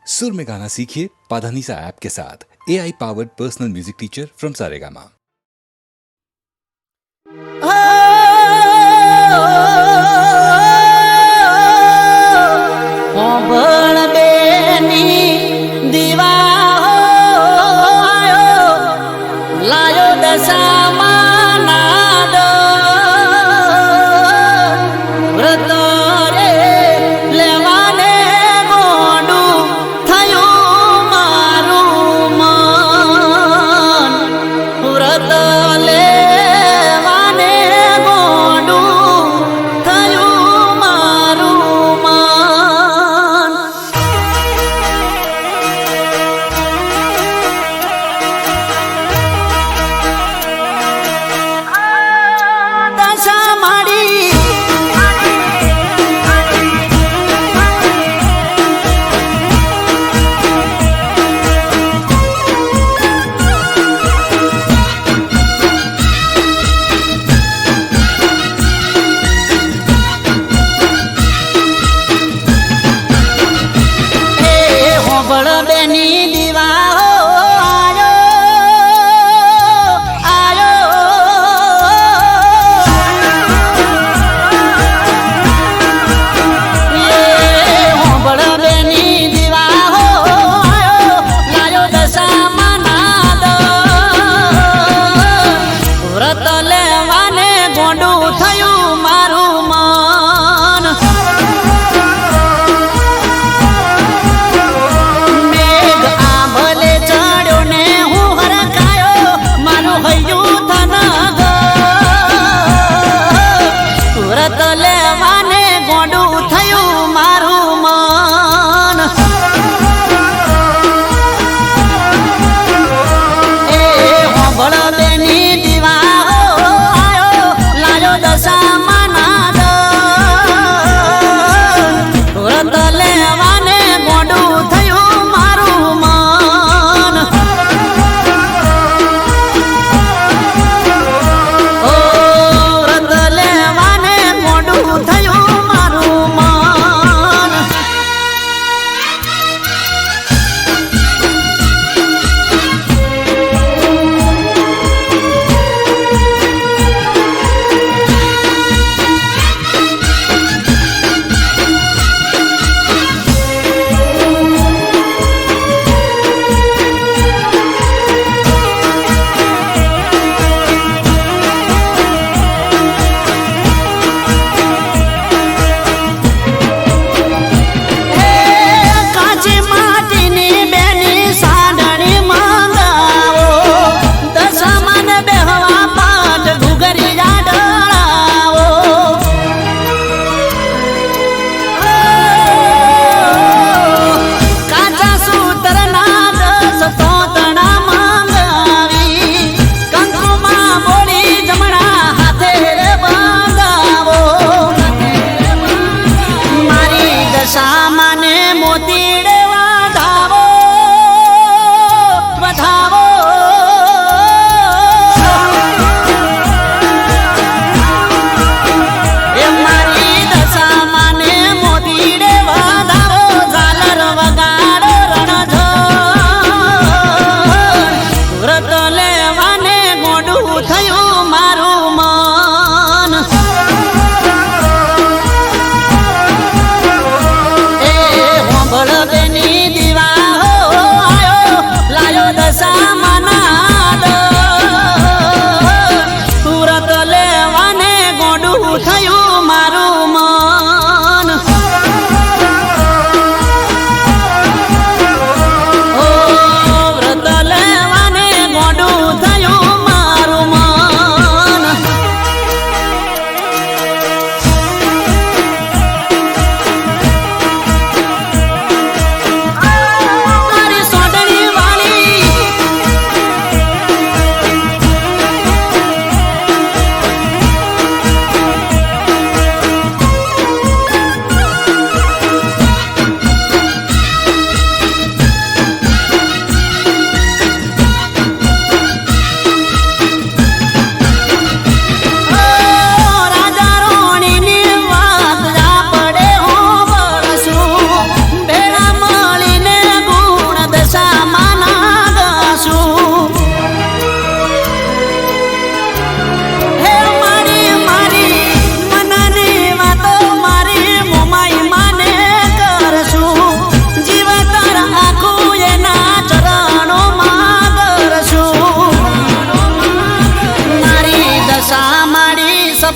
सुर में गाना सीखिए पाधानीसा ऐप के साथ AI powered personal music teacher from Saregama.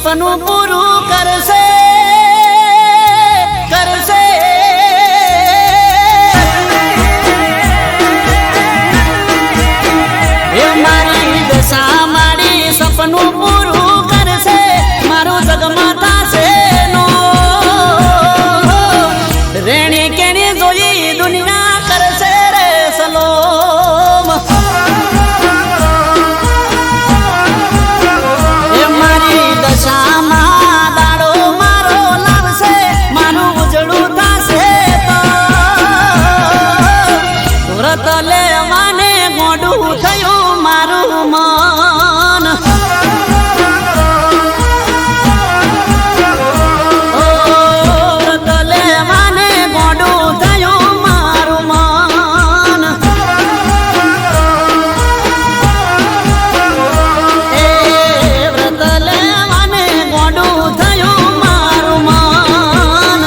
સપનું પૂરું કરશે કરશે એ મારી દશા મારી સપનું પૂરું કરશે મારું જગમાં થશે નો રેણી કેણી જોઈ દુનિયા કરશે રે સલોમ એ મારી દશામાં દાડો મારો લાવશે મારું ઉજળું થશે તો સુરત લેવાને મોઢું થયું મારું મન સુરત લેવાને મોઢું થયું મારું મન એ વ્રત લેવાને મોઢું થયું મારું મન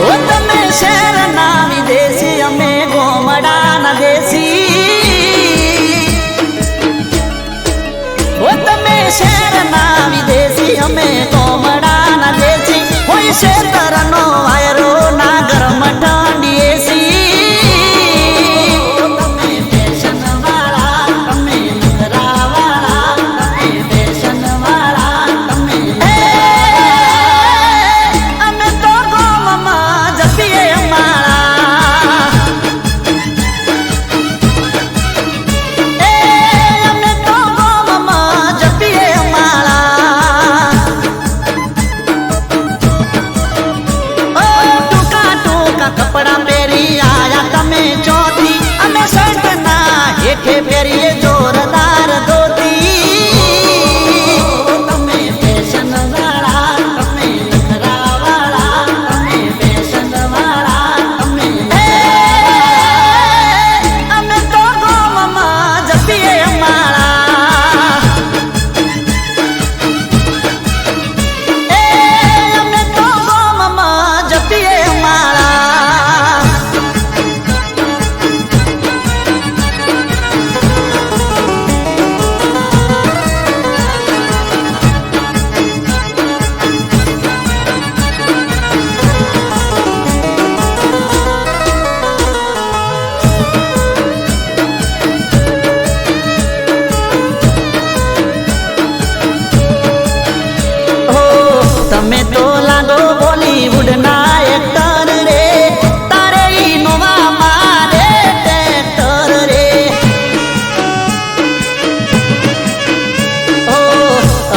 ઓ તમે શહેરના વિદેશી અમે ગોમડાના દેશી ઓ તમે શહેરના વિદેશી અમે ગોમડાના દેશી હોય શેતરનો વાયરો ના ગરમ ઠંડી એસી તમે ફેશન વાળા તમે નખરા વાળા તમે ફેશન વાળા તમે અમે તો ગોમમાં જપીએ માળા અમે તો ગોમમાં જપીએ માળા ઓ ટૂંકા ટૂંકા કપડા પહેરી આયા તમે ચોથી અમે શર્ટના હેઠે પહેરીએ જોરદાર ધોતી તમે ફેશન વાળા તમે નખરા વાળા તમે ફેશન વાળા તમે અમે તો ગોમમાં જપીએ માળા અમે તો ગોમમાં જપીએ માળા હો તમે તો લાગો બોલીવુડના એક્ટર રે તારે ઇનોવા મારે ટ્રેક્ટર રે ઓ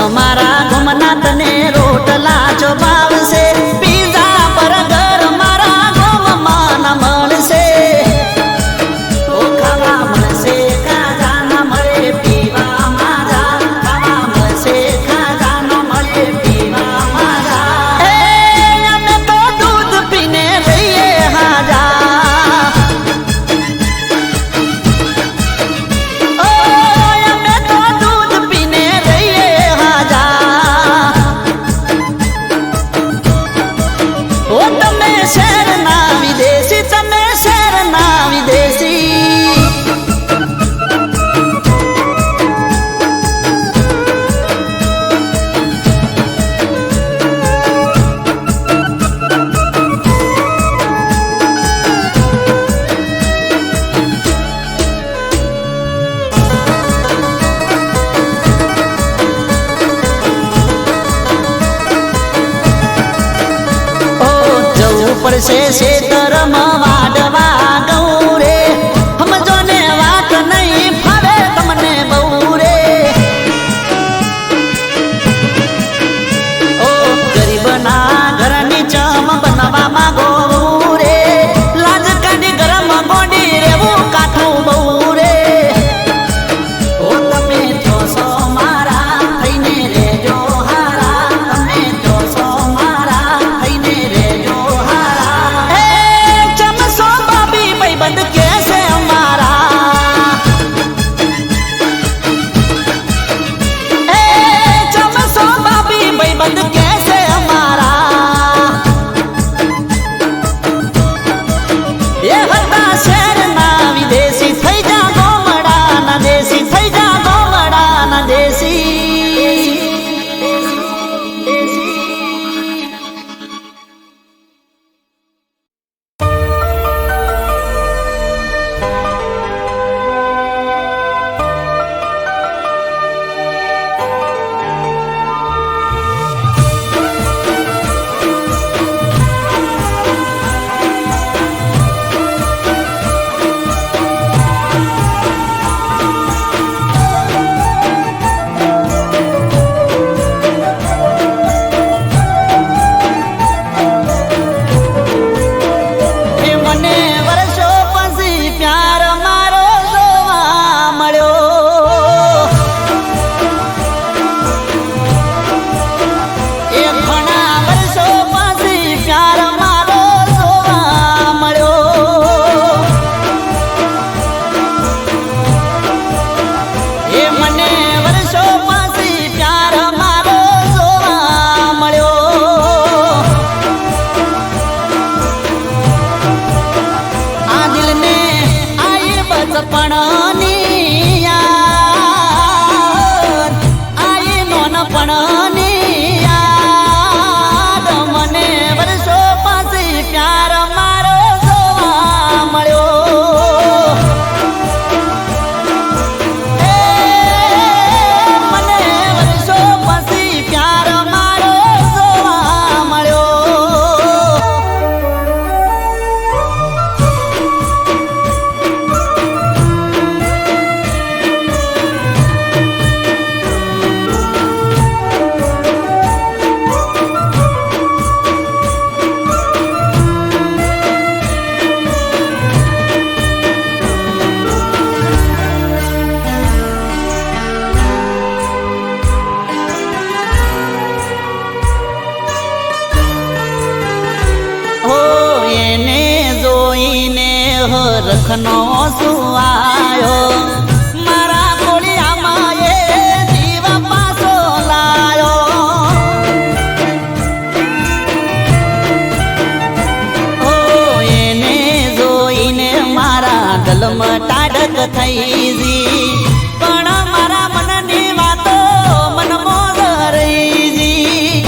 અમારા ગમના તને રોટલા જો ભાવશે પીઝા બર્ગર મારા ગમમાં ના મળશે ઓ ખાવા મળશે ખાજા ના મળે પીવા માજા ખાવા મળશે ખાજા ના મળે પીવા માજા અમે તો વર્ષે શેતરમાં વાડવા ગૌરે સમજો ને વાત નહીં ફાવે તમને બહુ રે ઓ ગરીબના ઘરની ચમ બનવા માંગો રે લાજ કાઢી ગરમ ગોડી રેવું કાઠું બહુ રે ઓ તમે તો સો મારા થઈને રેજો હારા તમે તો સો મારા થઈને રેજો હારા એ ચમસો બાબી ભાઈબંધ કે છે અમારા એ ચમસો બાબી ભાઈબંધ કે છે અમારા એ હતા શહેરના વિદેશી થઈ જા ગોમડાના દેશી થઈ જા ગોમડાના દેશી એ મને વર્ષો પછી પ્યાર મારો જોવા મળ્યો એ ઘણા વર્ષો પછી પ્યાર મારો જોવા મળ્યો એ મને વર્ષો પછી પ્યાર મારો જોવા મળ્યો આ દિલને આઈ બચપણની યાદ આઈ નોનપણની યાદ મને વર્ષો પછી પ્યાર મારો જોવા મળ્યો એ મને વર્ષો પછી પ્યાર મારો જોવા મળ્યો હો એને જોઈને હરખનો સુવાયો મારા કોળિયામાં એ જીવ પાછો લાયો હો એને જોઈને મારા ગલમાં ટાઢક થઈ જી પણ મારા મનની વાતો મનમાં રહી જી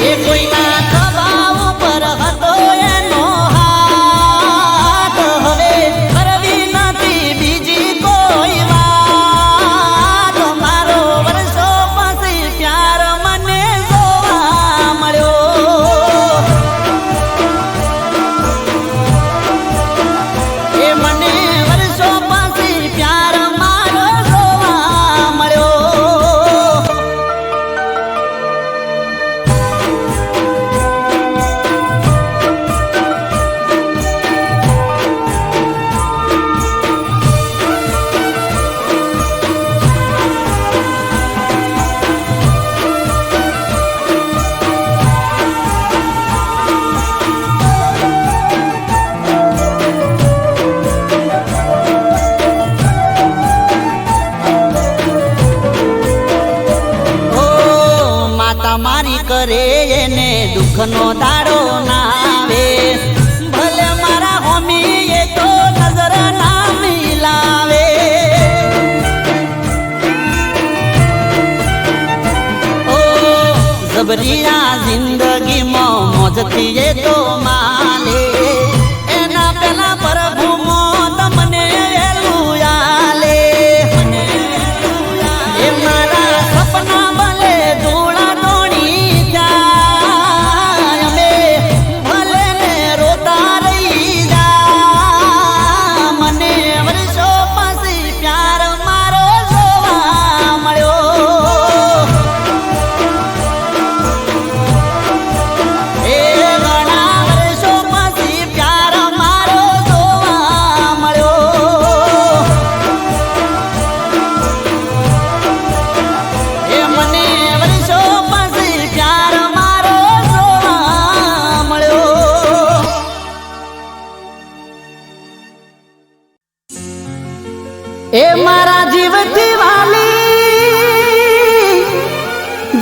એ કોઈના ખભા ઉપર હતો એનો હાથ હવે કરવી નથી બીજી કોઈ વાત મારો વર્ષો પછી પ્યાર મને જોવા મળ્યો એ મને વર્ષો પછી પ્યાર મારો જોવા મળ્યો ઓ માતા મારી કરે એને દુઃખનો દાડો ના આવે ભલે મારા હોમી એ તો નજર ના મિલાવે ઓ જબરિયા જિંદગીમાં મોજથી એ તો માલે એના પેલા પ્રભુ તમને વેલું આલે એ મારા સપના ભલે ધૂળા ધોણી જાય અમે મારા જીવથી વાલી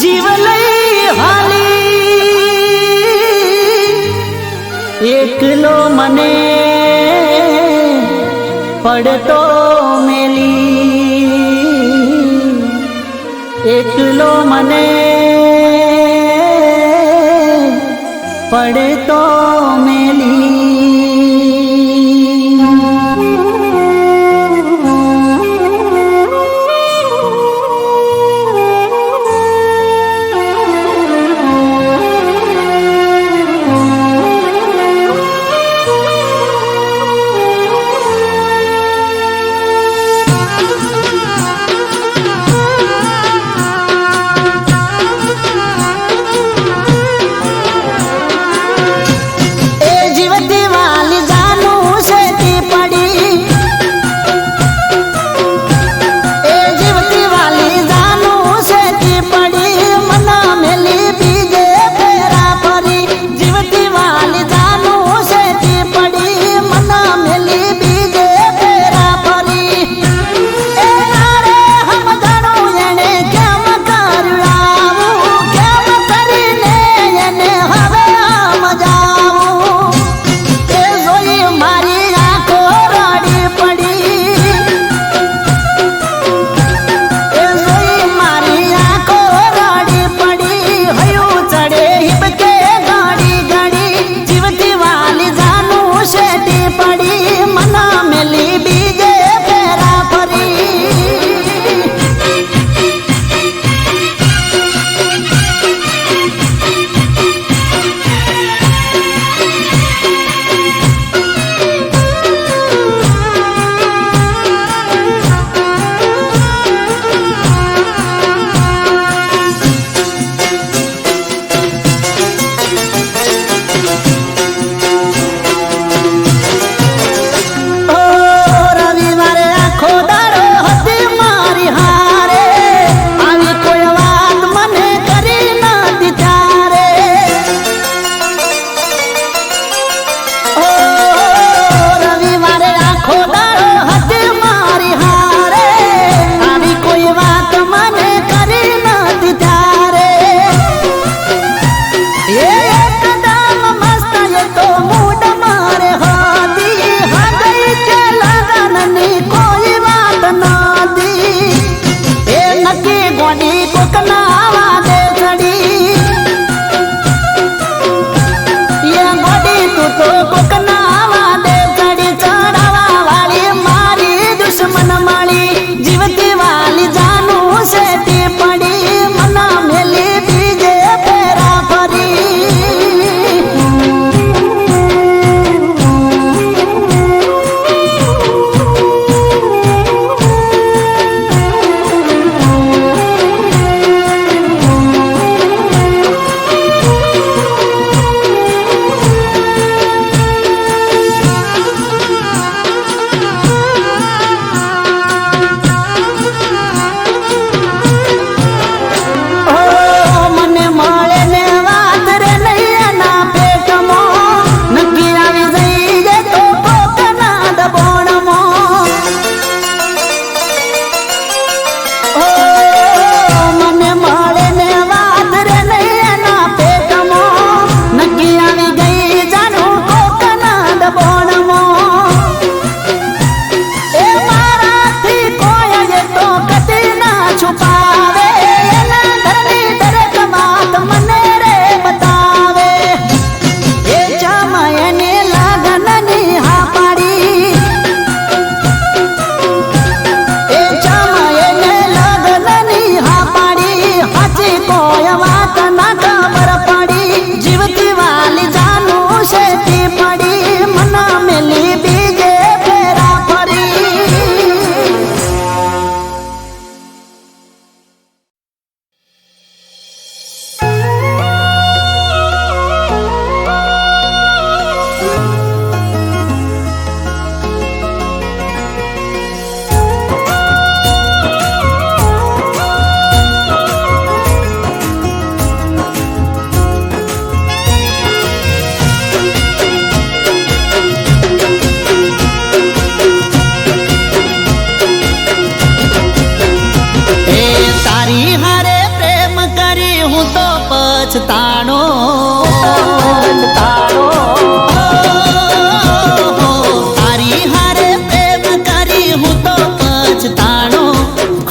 જીવ લઈ હાલી એકલો મને પડતો મેલી એકલો મને પડતો મેલી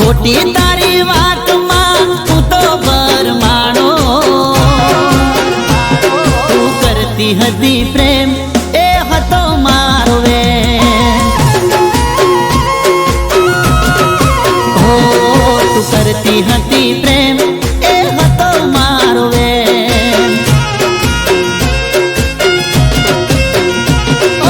ખોટી તારી વાતમાં તું તો બરમાણો તું કરતી હતી પ્રેમ એ હતો મારો હો તું કરતી હતી પ્રેમ એ હતો મારો ઓ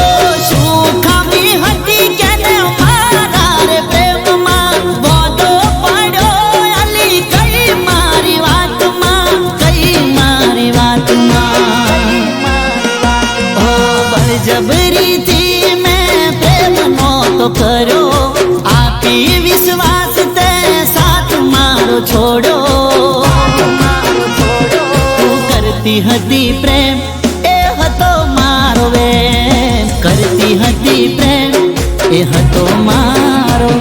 શું ખામી હતી કેને મારા રે પ્રેમમાં ગોદો પડ્યો અલી કઈ મારી વાતમાં ઓ બળજબરીથી મેં પ્રેમ નહોતો કર્યો આપી વિશ્વાસ તે સાથ મારો છોડો તું કરતી હતી પ્રેમ એ હતો મારો કરતી હતી પ્રેમ એ હતો મારો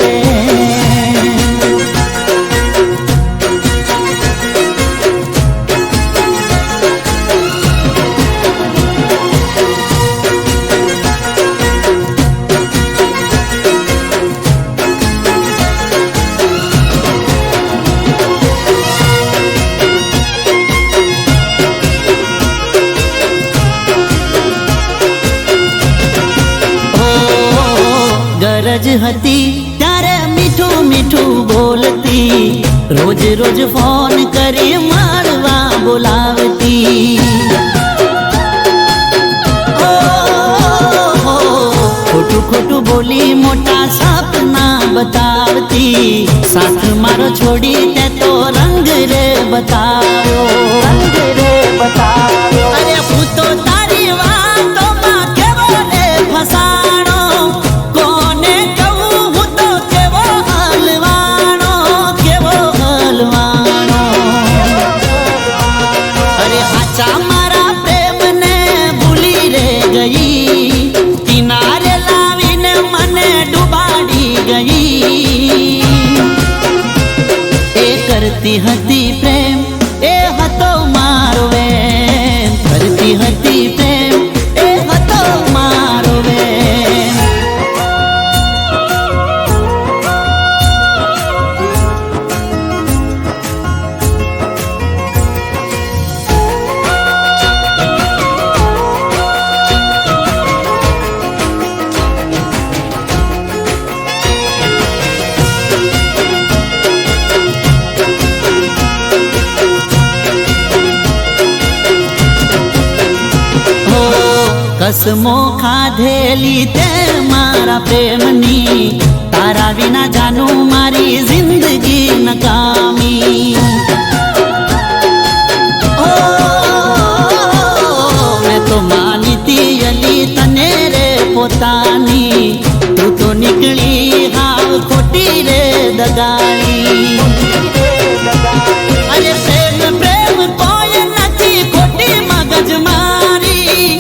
ગરજ હતી ત્યારે મીઠું મીઠું બોલતી રોજ રોજ ફોન કરી મળવા બોલાવતી ખોટું ખોટું બોલી મોટા સપના બતાવતી સાથ મારો છોડી તે તો રંગ રે બતાવ્યો અરે હું તો તારી વાતોમાં કેવો રે ફસાણો કોને કહું હું તો કેવો હલવાણો અરે હાચા મારા પ્રેમને ભૂલી રે ગઈ કિનારે લાવીને મને ડૂબાડી ગઈ એ કરતી હતી પ્રેમ એ હતો મારો કરતી હતી પ્રેમ એ હતો મારો કસમો ખાધેલી તે મારા પ્રેમની તારા વિના જાનું મારી જિંદગી નકામી મેં તો માનતી અલી તને રે પોતાની તું તો નીકળી હાવ ખોટી રે દગાડી અરે પ્રેમ પ્રેમ કોઈ નથી ખોટી મગજ મારી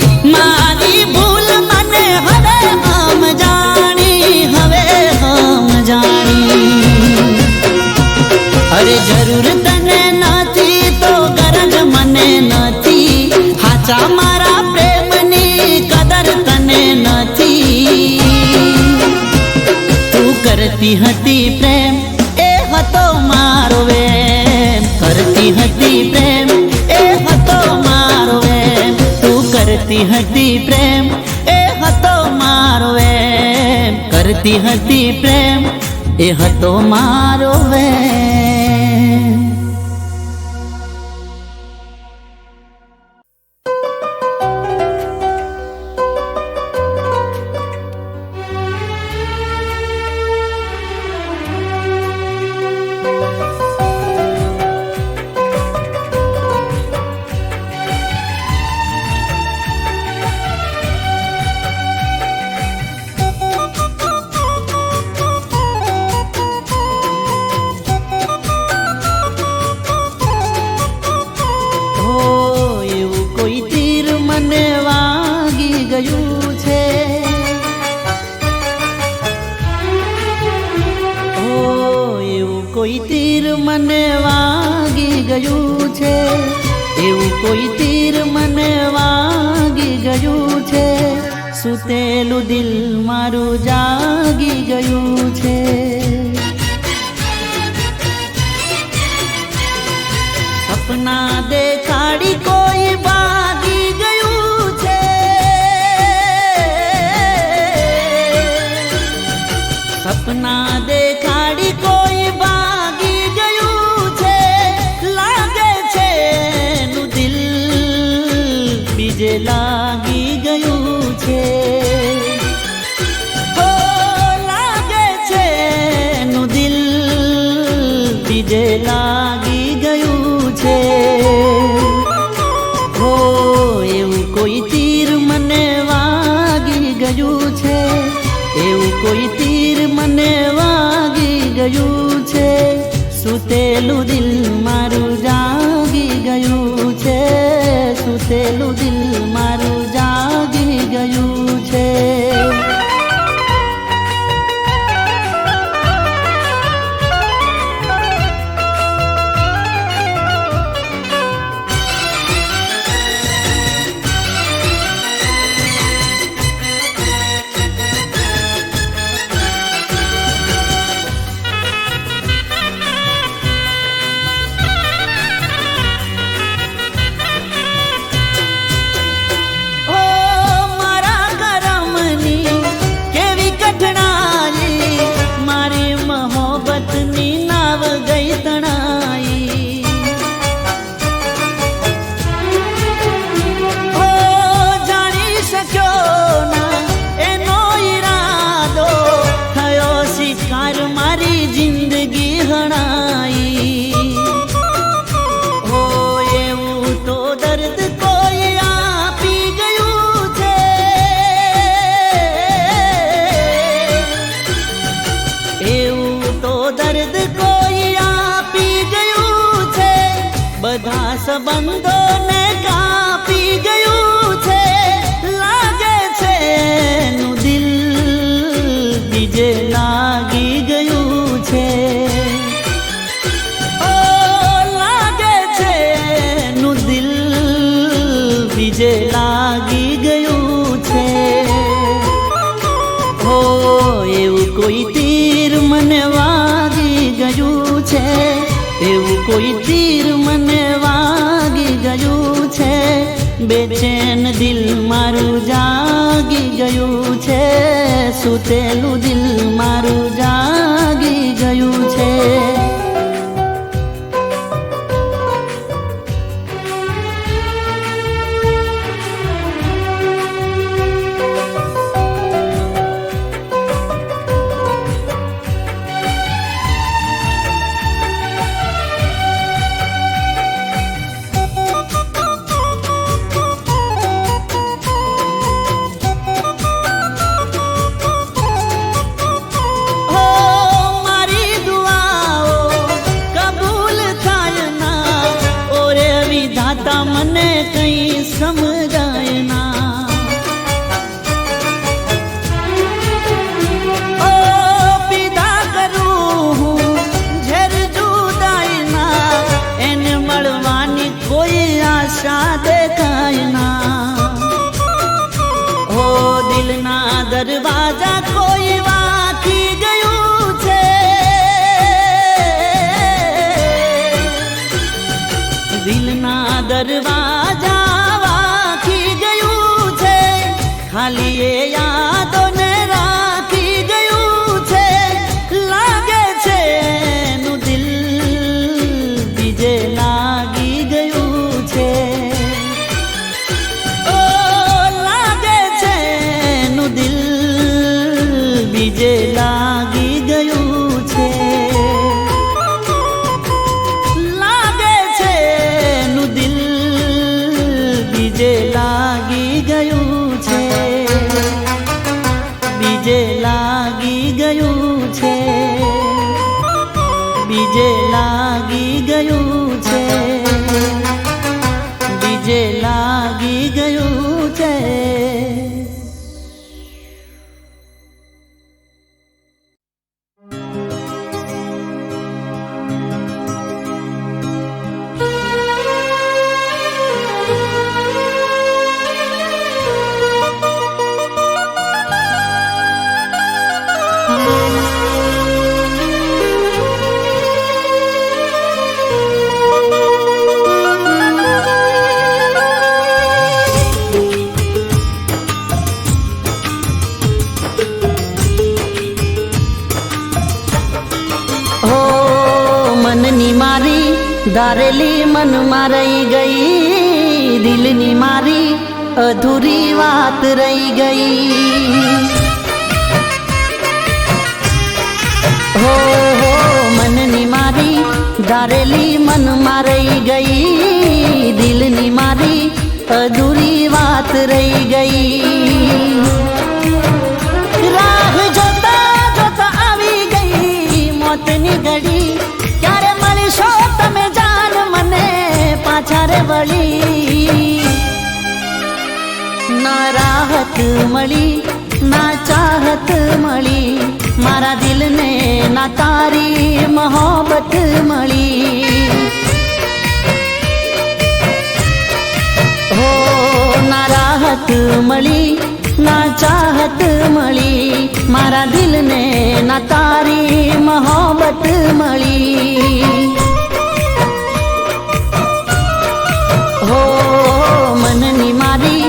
ભૂલ મને હવે હમ જાણી અરે જરૂર તને નથી તો ગરજ મને નથી હાચા મારા પ્રેમની કદર તને નથી તું કરતી હતી પ્રેમ એ હતો મારો કરતી હતી પ્રેમ એ હતો મારો તું કરતી હતી પ્રેમ એ હતો મારો કરતી હતી પ્રેમ એ હતો મારો કોઈ તીર મને વાગી ગયું છે, એવું કોઈ તીર મને વાગી ગયું છે, સુતેલું દિલ મારું જાગી ગયું છે. બીજે લાગી ગયું છે. હો એવું કોઈ તીર મને વાગી ગયું છે, એવું કોઈ તીર મને વાગી ગયું છે. સુતેલું દિલ મારું જાગી ગયું છે, સુતેલું દિલ મારું જાગી ગયું છે. બધા સંબંધોને કાપી ગયું છે, લાગે છે એનું દિલ બીજે લાગી ગયું છે. ઓ લાગે છે એનું દિલ બીજે લાગી ગયું છે. હો એવું કોઈ તીર મને વાગી ગયું છે, એવું કોઈ તીર મને વાગી ગયું છે. બેચેન દિલ મારું જાગી ગયું છે, સુતેલું દિલ મારું જાગી ગયું છે. મને કઈ સમજાય ના, ઓ પીધા કરું હું ઝેર જુદાઈ ના, એને મળવાની કોઈ આશા દેખાય ના. ઓ દિલના દરવાજા કોઈ વાંકી ગયું છે, દિલના દરવાજા વાંકી ગયું છે. ખાલી એ યાદોને રાખી ગયું છે, લાગે છે એનું દિલ બીજે લાગી ગયું છે. ઓ લાગે છે એનું દિલ બીજે લાગી ગયું છે. બીજે લાગી ગયું છે, બીજે લાગી ગયું છે, બીજે લાગી ગયું છે, બીજે લાગી ગયું છે. ધારેલી મનમાં રહી ગઈ, દિલની મારી અધૂરી વાત રહી ગઈ. હો મનની મારી ધારેલી મનમાં રહી ગઈ, દિલની મારી અધૂરી વાત રહી ગઈ. રાહ જોતા જોતા આવી ગઈ મોતની ઘડી, ક્યારે મળશો તમે જાન મને પાછા રે વળી. ના રાહત મળી ના ચાહત મળી, મારા દિલને ના તારી મોહબ્બત મળી. હો ના રાહત મળી ના ચાહત મળી, મારા દિલને ના તારી મોહબ્બત મળી. હો મનની મારી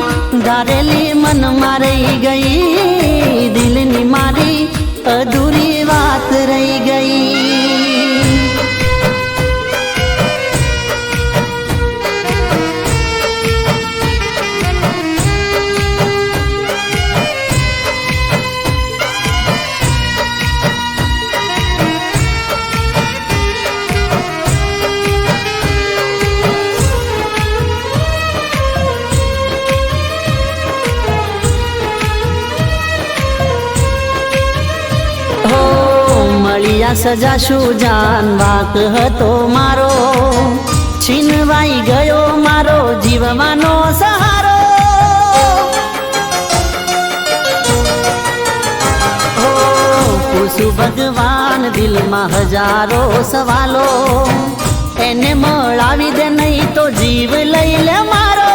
ધારેલી મનમાં રહી ગઈ, દિલની મારી અધૂરી વાત રહી ગઈ. મળ્યા સજા શું જાન વાક હતો મારો, છીનવાઈ ગયો મારો જીવવાનો સહારો. ઓ પૂછું ભગવાન દિલમાં હજારો સવાલો, એને મળાવી દે નહીં તો જીવ લઈ લે મારો.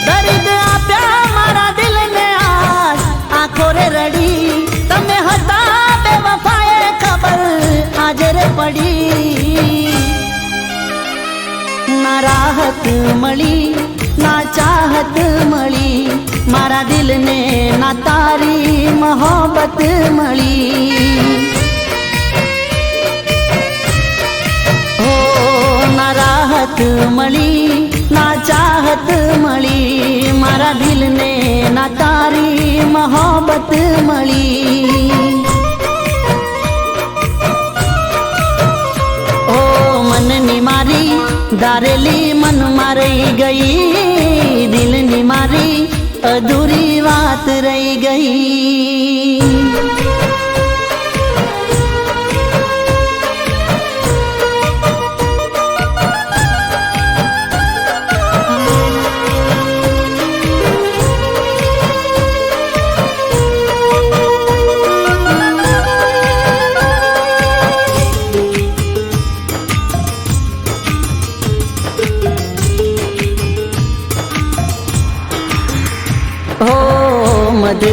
દર્દ આપ્યા મારા દિલને આજ આંખો રે રડી, તમે હતા બેવફાએ ખબર આજે રે પડી. ના રાહત મળી ના ચાહત મળી, મારા દિલને ના તારી મોહબ્બત મળી. હો ના રાહત મળી ના ચાહત મળી, મારા દિલને ના તારી મોહબ્બત મળી. ઓ મનની મારી ધારેલી મનમાં રહી ગઈ, દિલની મારી અધૂરી વાત રહી ગઈ.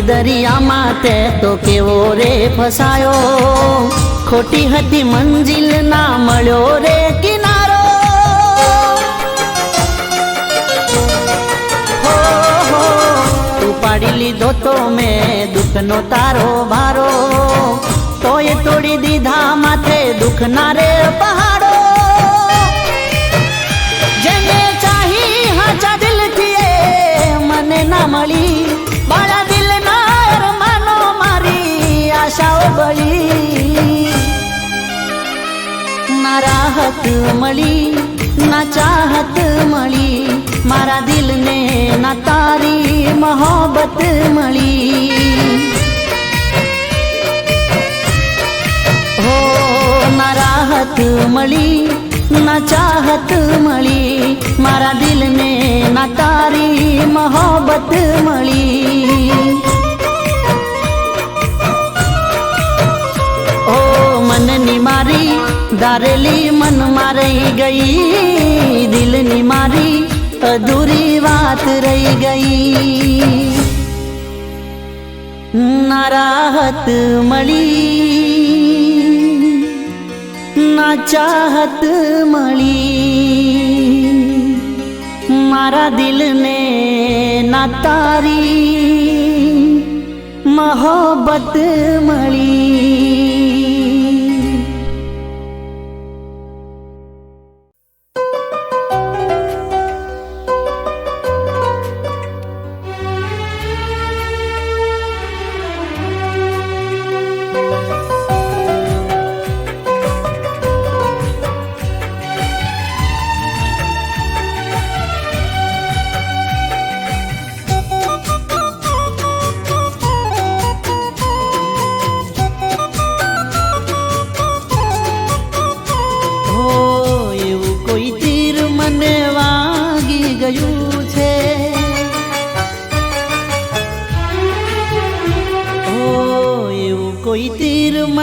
દરિયામાં તે તો કેવો રે ફસાયો, ખોટી હતી મંજિલ ના મળ્યો રે કિનારો. હો હો ઉપાડી લીધો તો મેં દુઃખનો તારો ભારો, તોય તોડી દીધા માથે દુઃખના રે પહાડો. જેને ચાહી હાચા દિલથી મને ના મળી, બાળા દિલના અરમાનો મારી આશાઓ બળી. ના રાહત મળી ના ચાહત મળી, મારા દિલને ના તારી મોહબ્બત મળી. હો ના રાહત મળી ના ચાહત મળી, મારા દિલને ના તારી મોહબ્બત મળી. ઓ મનની મારી ધારેલી મનમાં રહી ગઈ, દિલની મારી અધૂરી વાત રહી ગઈ. ના રાહત મળી ના ચાહત મળી, મારા દિલને ના તારી મોહબ્બત મળી.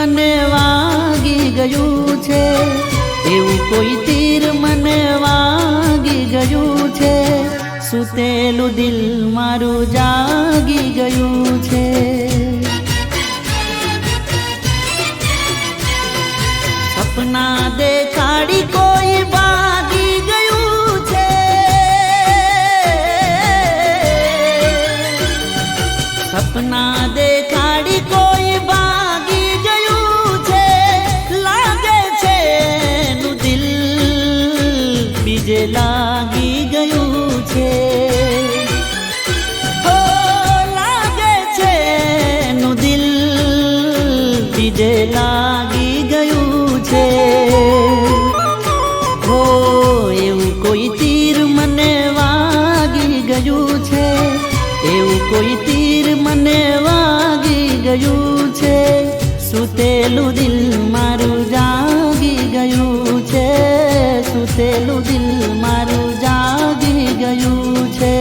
મને વાગી ગયું છે, એવું કોઈ તીર મને વાગી ગયું છે, સુતેલું દિલ મારું જાગી ગયું છે. સપના દેખાડી કોઈ ભાગી ગયું છે, સપના દેખાડી કોઈ ભાગી ગયું છે, લાગે છે નું દિલ બીજે લાગી ગયું છે. હો લાગે છે નું દિલ બીજે લાગી ગયું છે. હો એવું કોઈ તીર મને વાગી ગયું છે, એવું કોઈ તીર મને વાગી ગયું છે, સુતેલું દિલ મારું જાગી ગયું છે, સુતેલું દિલ મારું જાગી ગયું છે.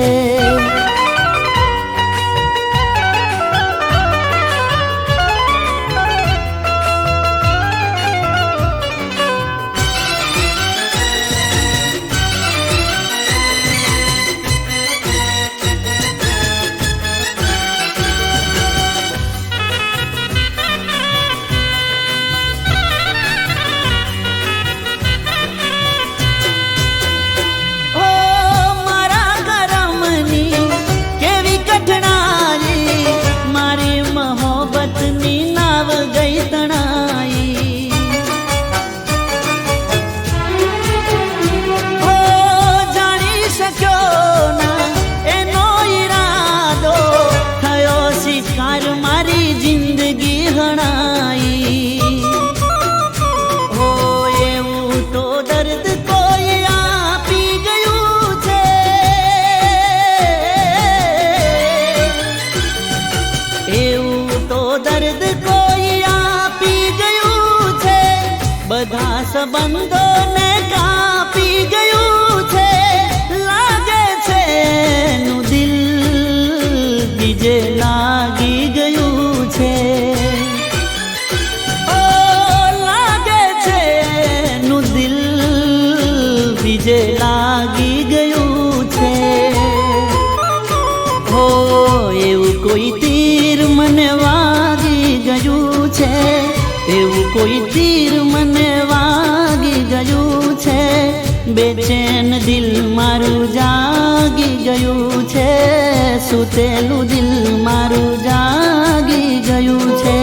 બધા સંબંધોને કાપી ગયું છે, લાગે છે નું દિલ બીજે લાગી ગયું છે. ઓ લાગે છે નું દિલ બીજે લાગી ગયું છે. હો એવું કોઈ તીર મને વાગી ગયું છે, એવું કોઈ તીર મને વાગી ગયું છે, બેચેન દિલ મારું જાગી ગયું છે, સુતેલું દિલ મારું જાગી ગયું છે.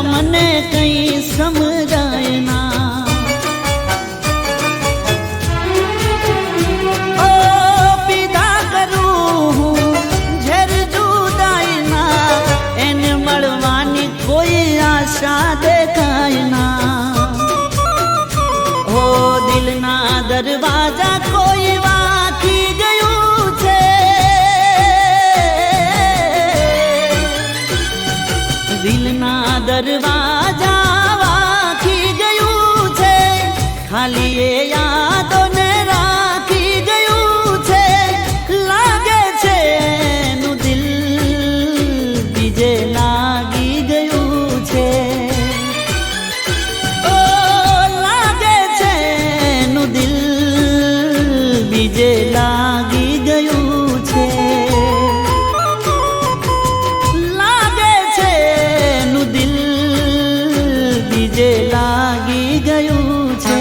મને કઈ સમજાય ના, ઓ પીધા કરું ઝેર જુદાઈ ના, એને મળવાની કોઈ આશા દેખાય ના. ઓ દિલના દરવાજા કોઈ વાગી ગયું છે, દિલના દરવાજા વાગી ગયું છે, ખાલી એ યાદોને રાખી ગયું છે, લાગે છે નું દિલ બીજે લાગી ગયું છે. ઓ લાગે છે નું દિલ બીજે લાગી ગયું છે, બીજે લાગી ગયું છે,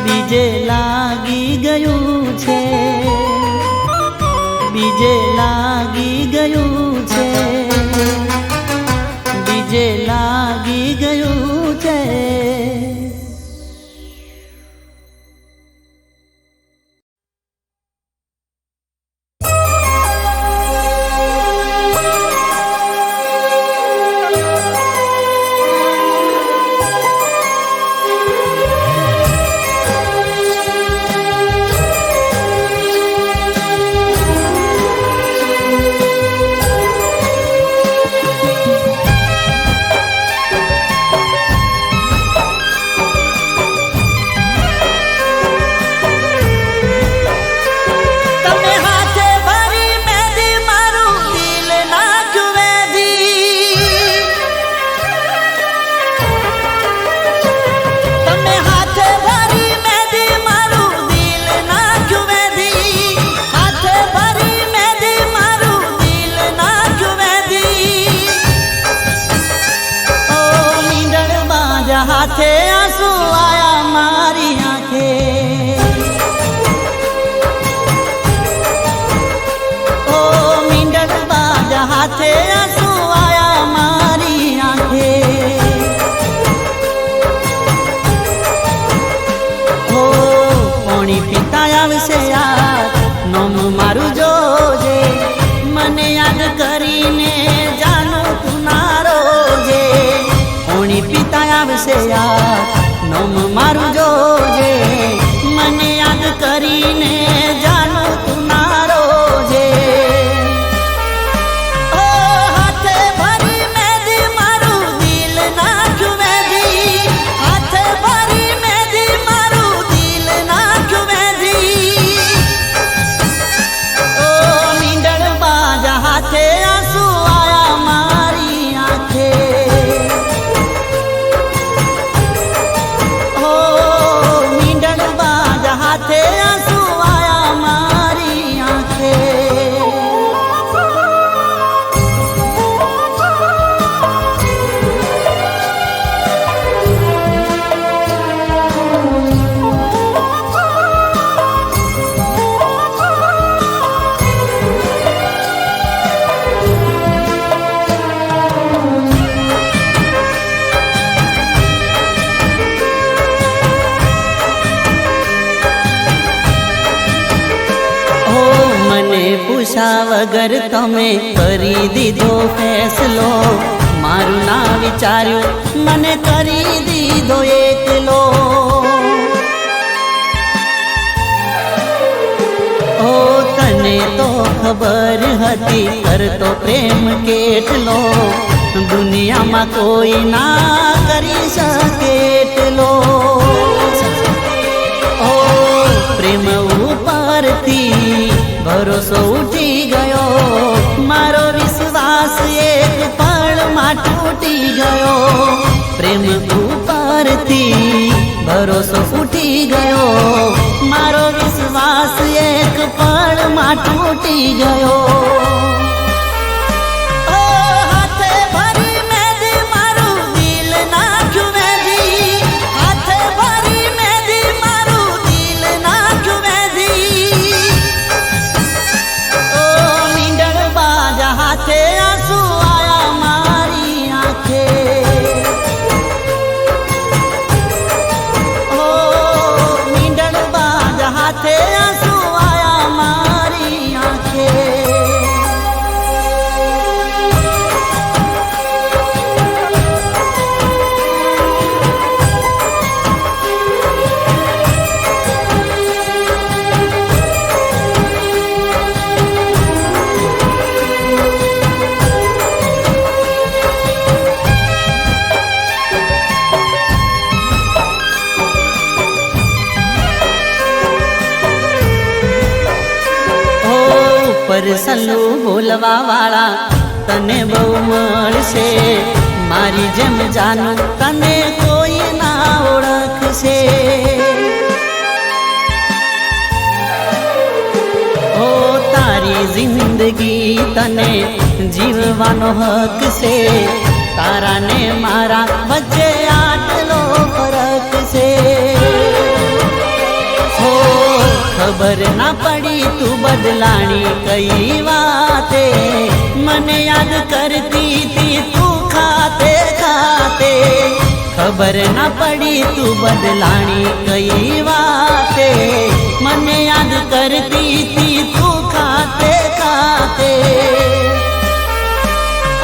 બીજે લાગી ગયું છે, બીજે લાગી ગયું છે. યાદ કરીને જાનું તું નારો જે કોણી પિતા આવશે યાર નોમ મારું જોજે મને યાદ કરીને જાનું તું નારો જે ઓ હાથે ભરી મેદી મારું દિલ નાખ્યું મેદી હાથે ભરી મેદી મારું દિલ નાખ્યું મેદી ઓ મીંડળ બાજા હાથે આંસુ આયા મારી આંખે ઓ મીંડળ બાજા હાથે આંસુ આયા મારી આંખે મને પૂછા વગર તમે કરી દીધો ફેસલો મારું ના વિચાર્યું મને કરી દીધો એકલો ઓ તને તો ખબર હતી કરતો પ્રેમ કેટલો દુનિયામાં કોઈ ના કરી શકે એટલો ઓ પ્રેમ ઉપરથી ભરોસો ઉઠી ગયો મારો વિશ્વાસ એક પળમાં તૂટી ગયો પ્રેમ ઉપરથી ભરોસો ઉઠી ગયો મારો વિશ્વાસ એક પળમાં તૂટી ગયો ઓ હાથે ભરી મેદી મારું દિલ નાખ્યું મેદી હાથે ભરી મેદી મારું દિલ નાખ્યું મેદી ઓ મીંડળ બાજા હાથે આંસુ આયા મારી આંખે ઓ મીંડળ બાજા હાથે આંસુ આયા મારી આંખે પરસલું બોલવા વાળા તને બહુ મળશે મારી જેમ જાનું તને કોઈ ના ઓળખશે ઓ તારી જિંદગી તને જીવવાનો હક છે તારા ને મારા વચ્ચે આટલો ફરક છે ખબર ના પડી તું બદલાણી કઈ વાતે મને યાદ કરતી તી તું ખાતે ખાતે ખબર ના પડી તું બદલાણી કઈ વાતે મને યાદ કરતી તી તું ખાતે ખાતે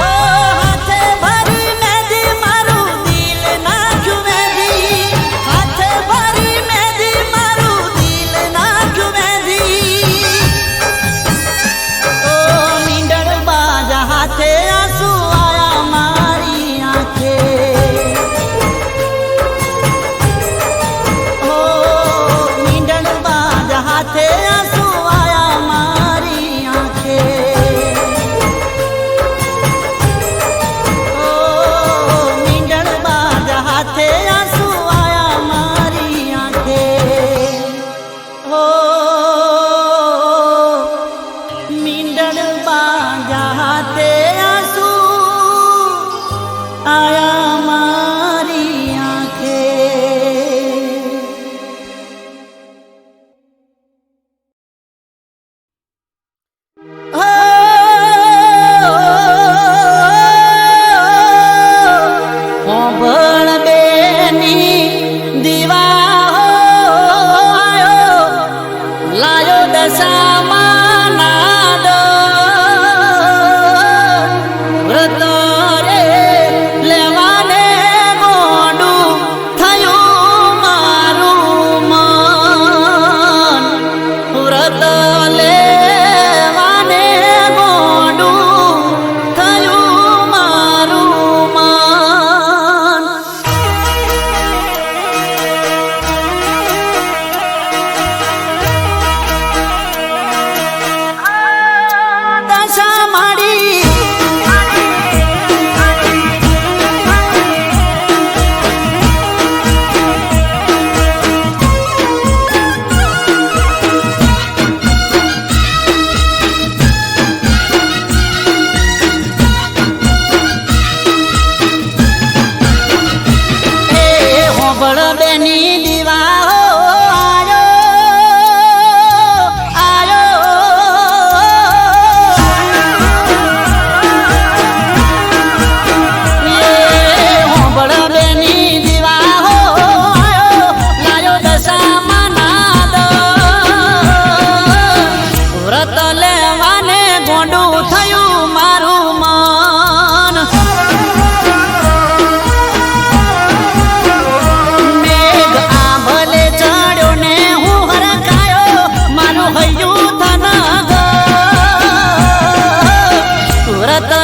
ઓ હાથે ભરી મેદી મારું દિલ નાખ્યું મેદી હાથે ભરી મેદી મારું દિલ નાખ્યું મેદી ઓ મીંડળ બાજા હાથે આંસુ આયા મારી આંખે ઓ મીંડળ બાજા હાથે આંસુ આયા મારી આંખે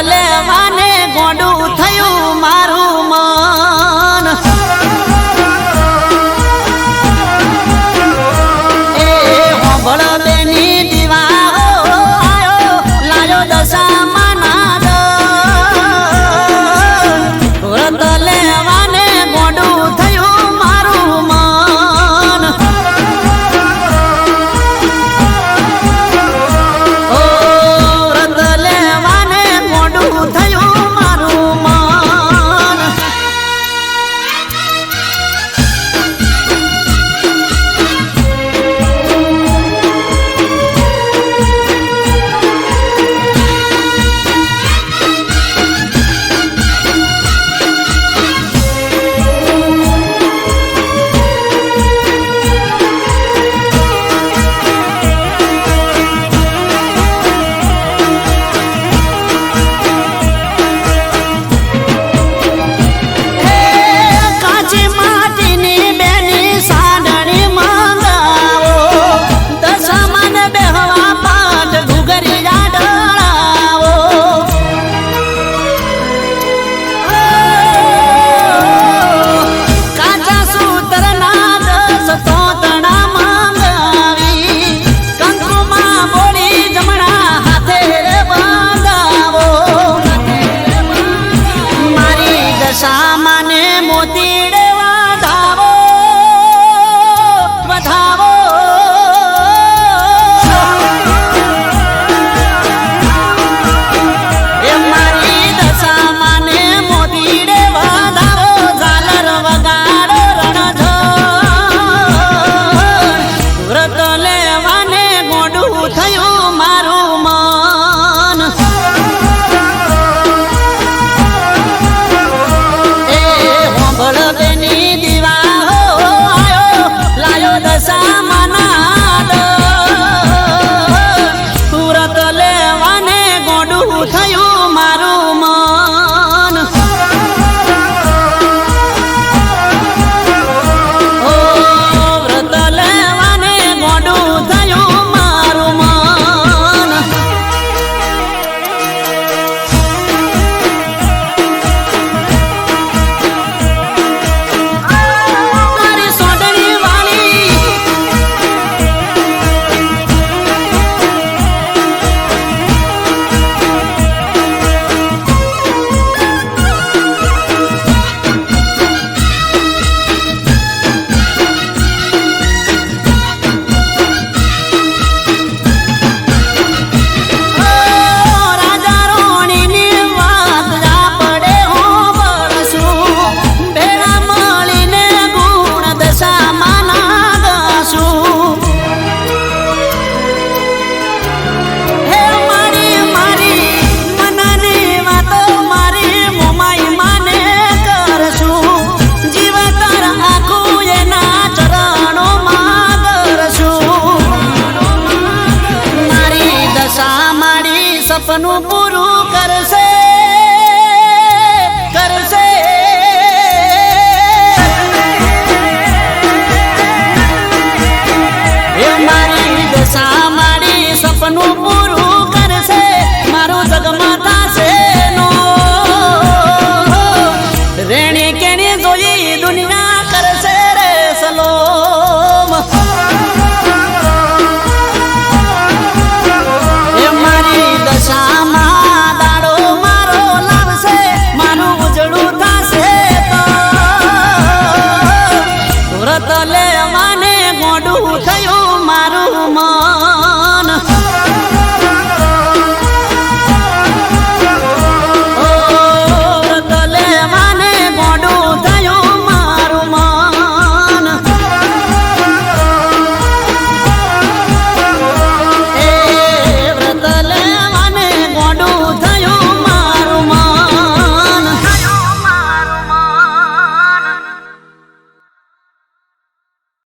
લેવાને ગોડું થયું મારું મન એ હોબળ બેની દીવા આયો લાયો દશામાં નાદ વ્રત લેવાને ગોડું થયું મારું મન ઓ વ્રત લેવાને ગોડું થયું મારું મન કાચી માટીની બેની સાડણી મંગાવો દશામાં બેહવા પાટ ઘુઘરી ડળાવો કાચા સૂતરના 10 તોતણા મંગાવી કંકુમાં બોળી જમણા હાથે રે બાંધાવો મારી દશામાં ને મોતીડે વધાવો વધાવો એ મારી દશામાં ને મોતીડે વધાવો ઝાલર વગાડો રણઝણ વ્રત લેવાને ગોડું થયું મારું મન એ હોંભળ બેની દીવા આયો લાયો દશામાં નાદ વ્રત લેવાને ગોડું થયું મારું મન ઓ વ્રત લેવાને ગોડું થયું મારું મન મારી સોડણી વાળી રાજા રોણીની વાત પડે હું બરસું ભેળા મળીને ગુણ દશામાં નાગશું હે મારી મારી મનની વાતો મારી મોમાઈ માને કરશું જીવતર આખું એના ચરણોમાં કરશું મારી દશા મારી સપનું પૂરું કરશે કરશે એ મારી દશા મારી સપનું પૂરું કરશે મારું જગમાં થશે નો રેણી કેણી જોઈ દુનિયા કરશે રે સલોમ એ મારી દશામાં દાડો મારો લાવશે મારું ઉજળું થશે તો વ્રત લેવાને ગોડું થયું મારું મન